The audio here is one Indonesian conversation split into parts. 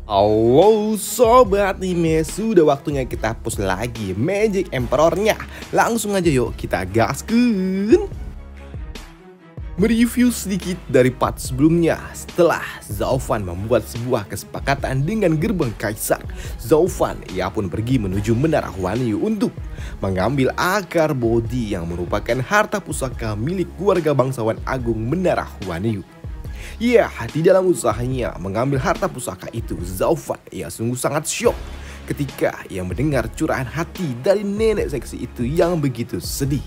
Halo Sobat Anime, sudah waktunya kita push lagi Magic Emperor-nya. Langsung aja yuk kita gaskeun. Mereview sedikit dari part sebelumnya. Setelah Zaufan membuat sebuah kesepakatan dengan gerbang kaisar, Zaufan ia pun pergi menuju Menara Huanyu untuk mengambil akar bodhi yang merupakan harta pusaka milik keluarga bangsawan agung Menara Huanyu. Ya, di dalam usahanya mengambil harta pusaka itu, Zaufan ia sungguh sangat syok ketika ia mendengar curahan hati dari nenek seksi itu yang begitu sedih.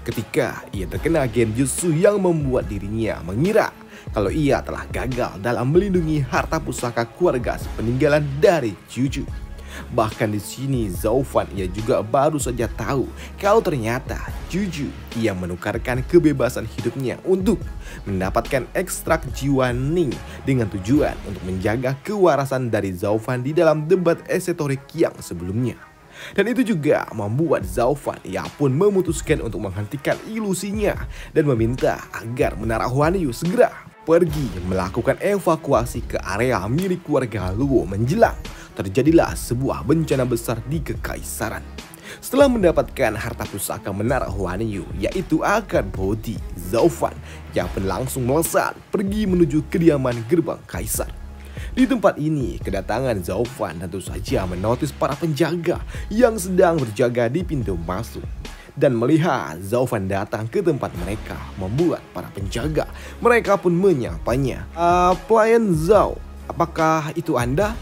Ketika ia terkena genjutsu yang membuat dirinya mengira kalau ia telah gagal dalam melindungi harta pusaka keluarga sepeninggalan dari Juju. Bahkan di sini Zaufan ia juga baru saja tahu kalau ternyata Juju ia menukarkan kebebasan hidupnya untuk mendapatkan ekstrak jiwa Ning dengan tujuan untuk menjaga kewarasan dari Zaufan di dalam debat esoterik yang sebelumnya. Dan itu juga membuat Zaufan ia pun memutuskan untuk menghentikan ilusinya dan meminta agar Menara Huanyu segera pergi melakukan evakuasi ke area milik keluarga Luo menjelang terjadilah sebuah bencana besar di kekaisaran. Setelah mendapatkan harta pusaka Menara Huanyu yaitu akar bodhi, Zaufan ia pun langsung melesat pergi menuju kediaman gerbang kaisar. Di tempat ini, kedatangan Zaufan tentu saja menotis para penjaga yang sedang berjaga di pintu masuk. Dan melihat Zaufan datang ke tempat mereka, membuat para penjaga mereka pun menyapanya. Pelayan Zhao, apakah itu Anda?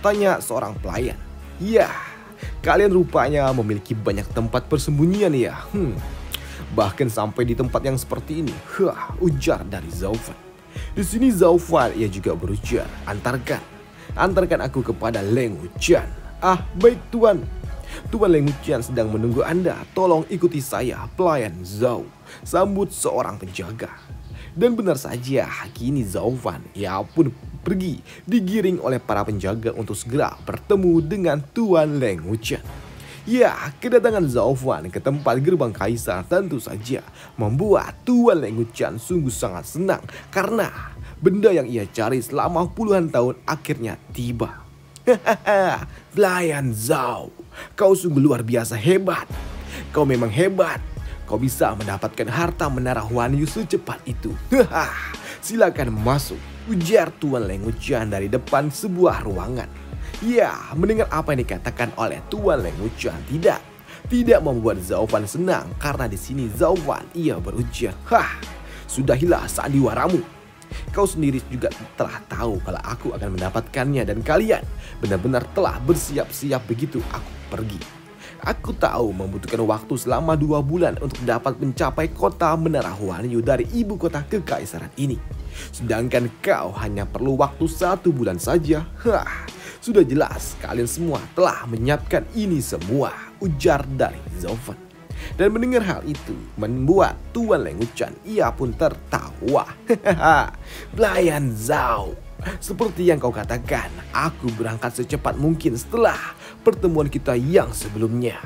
Tanya seorang pelayan. Ya, kalian rupanya memiliki banyak tempat persembunyian ya. Bahkan sampai di tempat yang seperti ini. Ujar dari Zaufan. Di sini Zaufan ia juga berujar, antarkan aku kepada Leng Wuqian. Baik tuan. Tuan Leng Wuqian sedang menunggu Anda. Tolong ikuti saya, pelayan Zhao, sambut seorang penjaga. Dan benar saja, kini Zaufan ia pun pergi digiring oleh para penjaga untuk segera bertemu dengan Tuan Leng Wuqian. Ya, kedatangan Zaufan ke tempat gerbang kaisar tentu saja membuat Tuan Leng Wuqian sungguh sangat senang karena benda yang ia cari selama puluhan tahun akhirnya tiba. Pelayan Zhao, kau sungguh luar biasa hebat. Kau memang hebat. Kau bisa mendapatkan harta Menara Huanyu secepat itu. Silakan masuk, ujar Tuan Leng Wuqian dari depan sebuah ruangan. Ya, mendengar apa yang dikatakan oleh Tuan Leng Wuqian tidak membuat Zaufan senang karena di sini Zaufan ia berujar, sudahilah sandiwaramu. Kau sendiri juga telah tahu kalau aku akan mendapatkannya dan kalian benar-benar telah bersiap-siap begitu aku pergi. Aku tahu membutuhkan waktu selama 2 bulan untuk dapat mencapai kota Menara Huanyu dari ibu kota kekaisaran ini. Sedangkan kau hanya perlu waktu 1 bulan saja. Sudah jelas kalian semua telah menyiapkan ini semua, ujar dari Zaufan. Dan mendengar hal itu membuat Tuan Leng Wuqian ia pun tertawa. Pelayan Zhao, seperti yang kau katakan, aku berangkat secepat mungkin setelah pertemuan kita yang sebelumnya.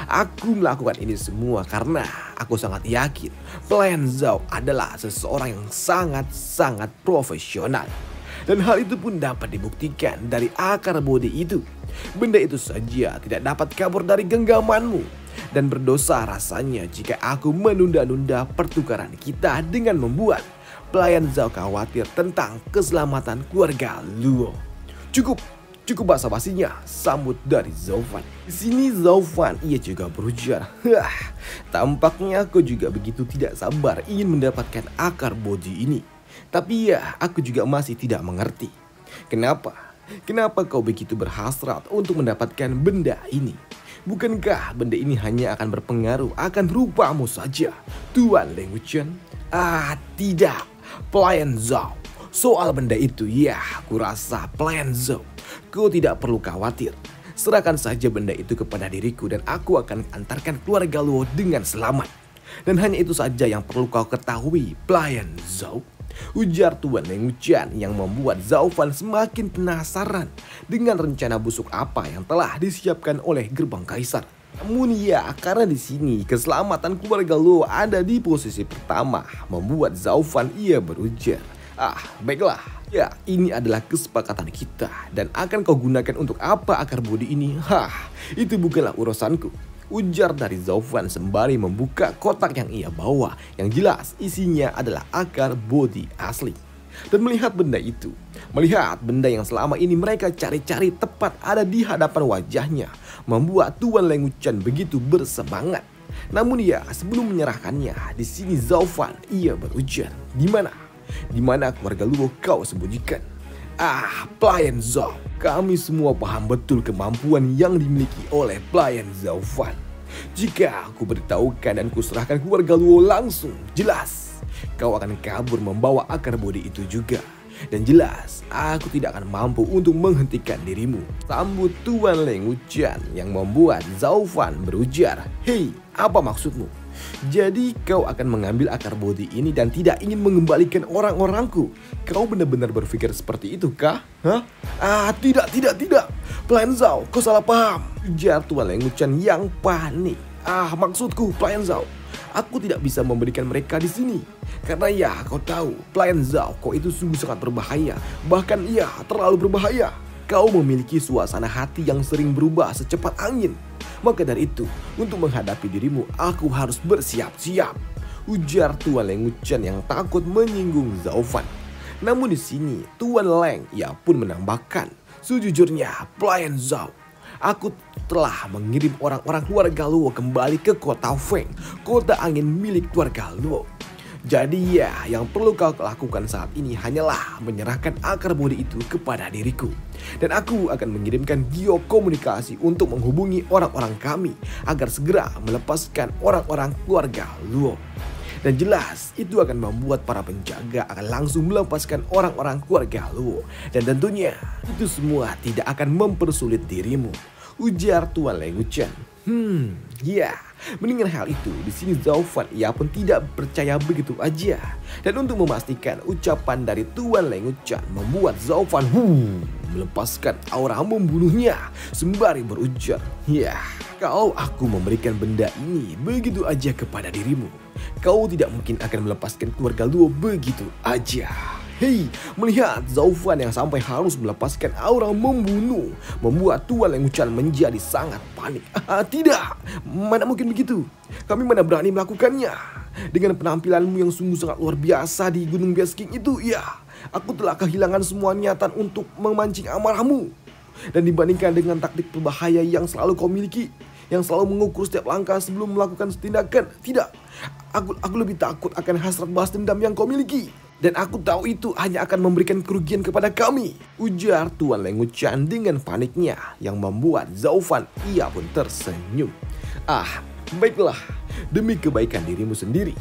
Aku melakukan ini semua karena aku sangat yakin Pelayan Zhao adalah seseorang yang sangat profesional. Dan hal itu pun dapat dibuktikan dari akar bodhi itu. Benda itu saja tidak dapat kabur dari genggamanmu. Dan berdosa rasanya jika aku menunda-nunda pertukaran kita dengan membuat Pelayan Zhao khawatir tentang keselamatan keluarga Luo. Cukup basa-basinya, sambut dari Zaufan. Di sini Zaufan ia juga berujar, tampaknya kau juga begitu tidak sabar ingin mendapatkan akar bodhi ini. Tapi ya, aku juga masih tidak mengerti. Kenapa kau begitu berhasrat untuk mendapatkan benda ini? Bukankah benda ini hanya akan berpengaruh akan rupamu saja, Tuan Leng Wuqian? Tidak, Pelayan Zhao. Soal benda itu, ya, aku rasa Pelayan Zhao, kau tidak perlu khawatir. Serahkan saja benda itu kepada diriku dan aku akan antarkan keluarga Luo dengan selamat. Dan hanya itu saja yang perlu kau ketahui, Pelayan Zhao, ujar Tuan Leng Wuqian yang membuat Zaufan semakin penasaran dengan rencana busuk apa yang telah disiapkan oleh gerbang kaisar. Namun ya, karena di sini keselamatan keluarga Luo ada di posisi pertama, membuat Zaufan ia berujar, baiklah, Ya, ini adalah kesepakatan kita dan akan kau gunakan untuk apa akar bodi ini? Hah, itu bukanlah urusanku. Ujar dari Zhao Fan sembari membuka kotak yang ia bawa. Yang jelas isinya adalah akar bodi asli. Dan melihat benda itu, melihat benda yang selama ini mereka cari-cari tepat ada di hadapan wajahnya, membuat Tuan Leng Wuchen begitu bersemangat. Namun ya, sebelum menyerahkannya, di sini Zhao Fan ia berujar, "Di mana? Di mana keluarga Luo kau sembunyikan?" Ah, pelayan Zhao, kami semua paham betul kemampuan yang dimiliki oleh pelayan Zhao Fan. Jika aku beritahukan dan kuserahkan keluarga Luo langsung, jelas kau akan kabur membawa akar bodi itu juga. Dan jelas aku tidak akan mampu untuk menghentikan dirimu. Sambut Tuan Leng Wuchen yang membuat Zhao Fan berujar, "Hei, apa maksudmu? Jadi kau akan mengambil akar bodi ini dan tidak ingin mengembalikan orang-orangku? Kau benar-benar berpikir seperti itu kah? Hah? Ah, tidak. Pelayan Zhao, kau salah paham," ujar Tuan Leng Wuchen yang panik. "Ah, maksudku pelayan Zhao, aku tidak bisa memberikan mereka di sini. Karena ya, kau tahu, pelayan Zhao, kau itu sungguh sangat berbahaya. Bahkan ia terlalu berbahaya. Kau memiliki suasana hati yang sering berubah secepat angin. Maka dari itu, untuk menghadapi dirimu, aku harus bersiap-siap," ujar Tuan Leng Wuchen yang takut menyinggung Zhao Fan. Namun di sini, Tuan Leng ia pun menambahkan, "Sejujurnya, pelayan Zhao, aku telah mengirim orang-orang keluarga Luo kembali ke kota Feng, kota angin milik keluarga Luo. Jadi ya, yang perlu kau lakukan saat ini hanyalah menyerahkan akar bodi itu kepada diriku. Dan aku akan mengirimkan geokomunikasi untuk menghubungi orang-orang kami agar segera melepaskan orang-orang keluarga Luo. Dan jelas itu akan membuat para penjaga akan langsung melepaskan orang-orang keluarga Luo. Dan tentunya itu semua tidak akan mempersulit dirimu," ujar Tuan Leng Wuchen. Ya, mendengar hal itu, di sini Zhao Fan ia pun tidak percaya begitu aja. Dan untuk memastikan ucapan dari Tuan Leng Wuchen membuat Zhao Fan melepaskan aura membunuhnya sembari berujar, "Ya, kalau aku memberikan benda ini begitu aja kepada dirimu, kau tidak mungkin akan melepaskan keluarga Luo begitu aja." Hei, melihat Zhao Fan yang sampai harus melepaskan aura membunuh, membuat Tuan Leng Wuchen menjadi sangat panik. "Ah, tidak, mana mungkin begitu. Kami mana berani melakukannya. Dengan penampilanmu yang sungguh sangat luar biasa di Gunung Biasking itu, ya, aku telah kehilangan semua niatan untuk memancing amarahmu. Dan dibandingkan dengan taktik berbahaya yang selalu kau miliki, yang selalu mengukur setiap langkah sebelum melakukan tindakan, tidak, aku lebih takut akan hasrat balas dendam yang kau miliki. Dan aku tahu itu hanya akan memberikan kerugian kepada kami," ujar Tuan Leng Wuchen dengan paniknya yang membuat Zhao Fan ia pun tersenyum. "Ah, baiklah, demi kebaikan dirimu sendiri,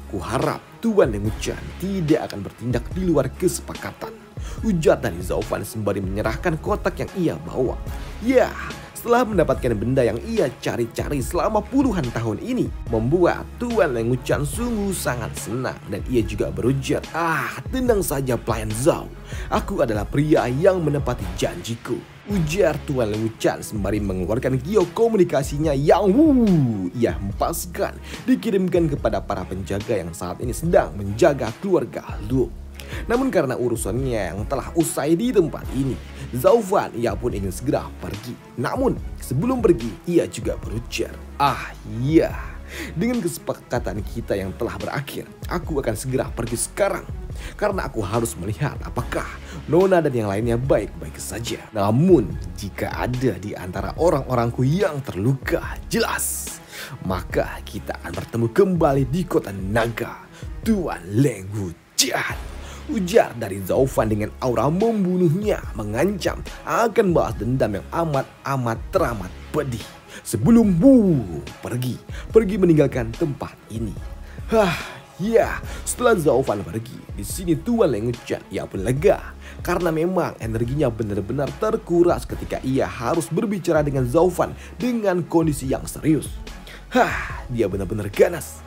kuharap Tuan Leng Wuchen tidak akan bertindak di luar kesepakatan," ujar dari Zhao Fan sembari menyerahkan kotak yang ia bawa. Ya, setelah mendapatkan benda yang ia cari-cari selama puluhan tahun ini, membuat Tuan Leng Wuchen sungguh sangat senang dan ia juga berujar, "Ah, tenang saja pelayan Zhao, aku adalah pria yang menepati janjiku," ujar Tuan Leng Wuchen sembari mengeluarkan geokomunikasinya yang ia hempaskan dikirimkan kepada para penjaga yang saat ini sedang menjaga keluarga Luo. Namun karena urusannya yang telah usai di tempat ini, Zhao Fan ia pun ingin segera pergi. Namun sebelum pergi ia juga berujar, "Ah iya, dengan kesepakatan kita yang telah berakhir, aku akan segera pergi sekarang. Karena aku harus melihat apakah Nona dan yang lainnya baik-baik saja. Namun jika ada di antara orang-orangku yang terluka, jelas maka kita akan bertemu kembali di kota naga Tuan Leng Wuchen," ujar dari Zhao Fan dengan aura membunuhnya, mengancam akan balas dendam yang amat teramat pedih sebelum pergi meninggalkan tempat ini. Ya, setelah Zhao Fan pergi, di sini Tuan Leng Wuchen ia pun lega karena memang energinya benar-benar terkuras ketika ia harus berbicara dengan Zhao Fan dengan kondisi yang serius. Dia benar-benar ganas.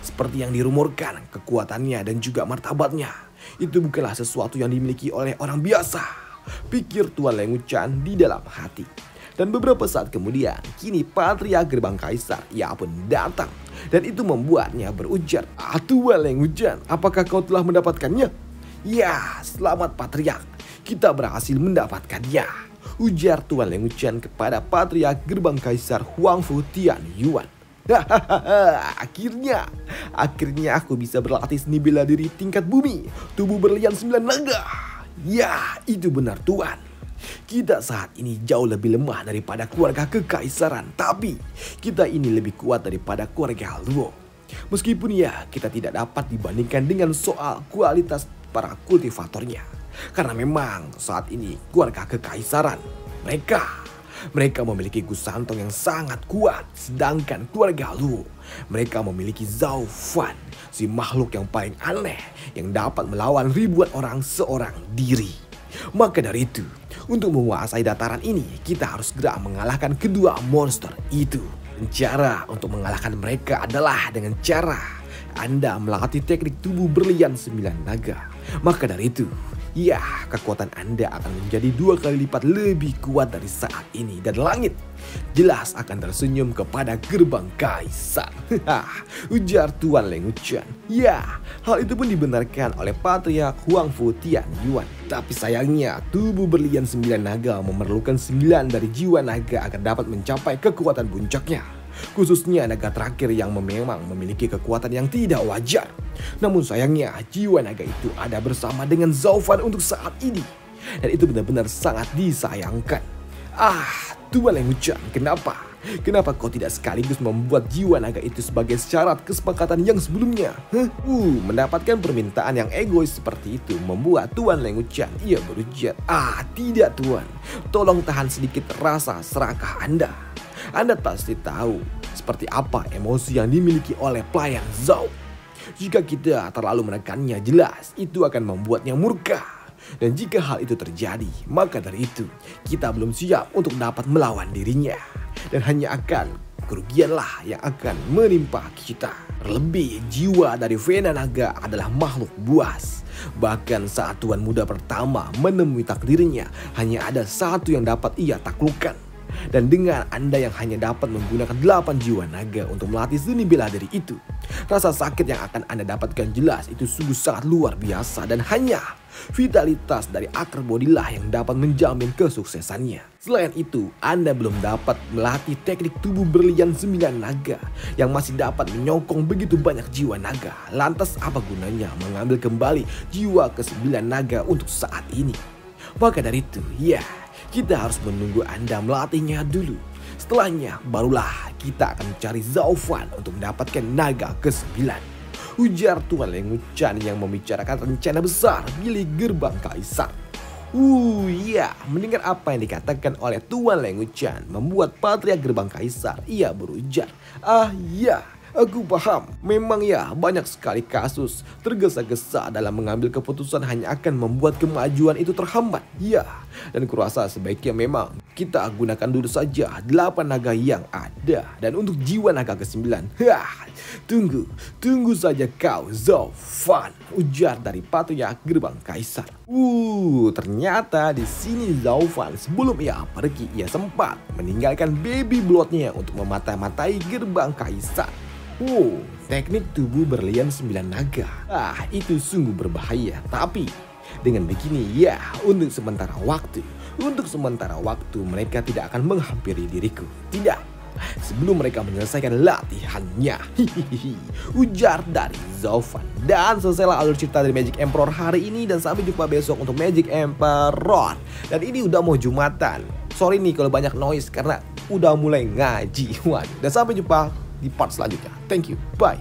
Seperti yang dirumorkan, kekuatannya dan juga martabatnya itu bukanlah sesuatu yang dimiliki oleh orang biasa, pikir Tuan Leng Wuchen di dalam hati. Dan beberapa saat kemudian, kini Patria Gerbang Kaisar ia pun datang. Dan itu membuatnya berujar, "Ah, Tuan Leng Wuchen, apakah kau telah mendapatkannya?" Ya, selamat Patriark. Kita berhasil mendapatkannya, ujar Tuan Leng Wuchen kepada Patriark Gerbang Kaisar Huangfu Tianyuan. Akhirnya aku bisa berlatih seni bela diri tingkat bumi, tubuh berlian 9 naga. Ya, itu benar Tuan. Kita saat ini jauh lebih lemah daripada keluarga kekaisaran, tapi kita ini lebih kuat daripada keluarga Luo. Meskipun ya kita tidak dapat dibandingkan dengan soal kualitas para kultivatornya. Karena memang saat ini keluarga kekaisaran mereka memiliki Gusantong yang sangat kuat, sedangkan keluarga Luo mereka memiliki Zhao Fan, si makhluk yang paling aneh yang dapat melawan ribuan orang seorang diri. Maka dari itu, untuk menguasai dataran ini, kita harus segera mengalahkan kedua monster itu. Cara untuk mengalahkan mereka adalah dengan cara Anda melatih teknik tubuh berlian 9 naga. Maka dari itu, ya, kekuatan Anda akan menjadi 2 kali lipat lebih kuat dari saat ini. Dan langit jelas akan tersenyum kepada Gerbang Kaisar. Ujar Tuan Leng Wuchen. Ya, hal itu pun dibenarkan oleh Patriark Huangfu Tianyuan. Tapi sayangnya, tubuh berlian 9 naga memerlukan 9 dari jiwa naga agar dapat mencapai kekuatan puncaknya. Khususnya naga terakhir yang memang memiliki kekuatan yang tidak wajar. Namun sayangnya jiwa naga itu ada bersama dengan Zhao Fan untuk saat ini. Dan itu benar-benar sangat disayangkan. Tuan Leng Wuchen, Kenapa kau tidak sekaligus membuat jiwa naga itu sebagai syarat kesepakatan yang sebelumnya? Mendapatkan permintaan yang egois seperti itu membuat Tuan Leng Wuchen ia berujar. Tidak Tuan, tolong tahan sedikit rasa serakah Anda. Anda pasti tahu seperti apa emosi yang dimiliki oleh pelayan Zhao. Jika kita terlalu menekannya, jelas itu akan membuatnya murka. Dan jika hal itu terjadi, maka dari itu kita belum siap untuk dapat melawan dirinya. Dan hanya akan kerugianlah yang akan menimpa kita. Terlebih jiwa dari Vena Naga adalah makhluk buas. Bahkan saat Tuan Muda pertama menemui takdirnya, hanya ada satu yang dapat ia taklukkan. Dan dengan Anda yang hanya dapat menggunakan 8 jiwa naga untuk melatih seni bela diri itu, rasa sakit yang akan Anda dapatkan jelas itu sungguh sangat luar biasa. Dan hanya vitalitas dari akar bodilah yang dapat menjamin kesuksesannya. Selain itu, Anda belum dapat melatih teknik tubuh berlian 9 naga yang masih dapat menyokong begitu banyak jiwa naga. Lantas apa gunanya mengambil kembali jiwa ke-9 naga untuk saat ini? Maka dari itu, ya, kita harus menunggu Anda melatihnya dulu. Setelahnya barulah kita akan mencari Zhao Fan untuk mendapatkan naga ke-9. Ujar Tuan Leng Wuchen yang membicarakan rencana besar milik Gerbang Kaisar. Ya, mendengar apa yang dikatakan oleh Tuan Leng Wuchen membuat Patriark Gerbang Kaisar ia berujar. Ya, aku paham. Memang ya, banyak sekali kasus tergesa-gesa dalam mengambil keputusan hanya akan membuat kemajuan itu terhambat. Ya, dan kurasa sebaiknya memang kita gunakan dulu saja 8 naga yang ada. Dan untuk jiwa naga ke-9, tunggu saja kau Zhao Fan, ujar dari Patriark Gerbang Kaisar. Ternyata di sini Zhao Fan sebelum ia pergi, ia sempat meninggalkan baby bloodnya untuk memata-matai Gerbang Kaisar. Teknik tubuh berlian 9 naga. Itu sungguh berbahaya. Tapi dengan begini, ya, untuk sementara waktu mereka tidak akan menghampiri diriku. Tidak, sebelum mereka menyelesaikan latihannya. Ujar dari Zhao Fan. Dan selesailah alur cerita dari Magic Emperor hari ini. Dan sampai jumpa besok untuk Magic Emperor. Dan ini udah mau Jumatan. Sorry nih kalau banyak noise karena udah mulai ngaji. Dan sampai jumpa di part selanjutnya. Thank you, bye.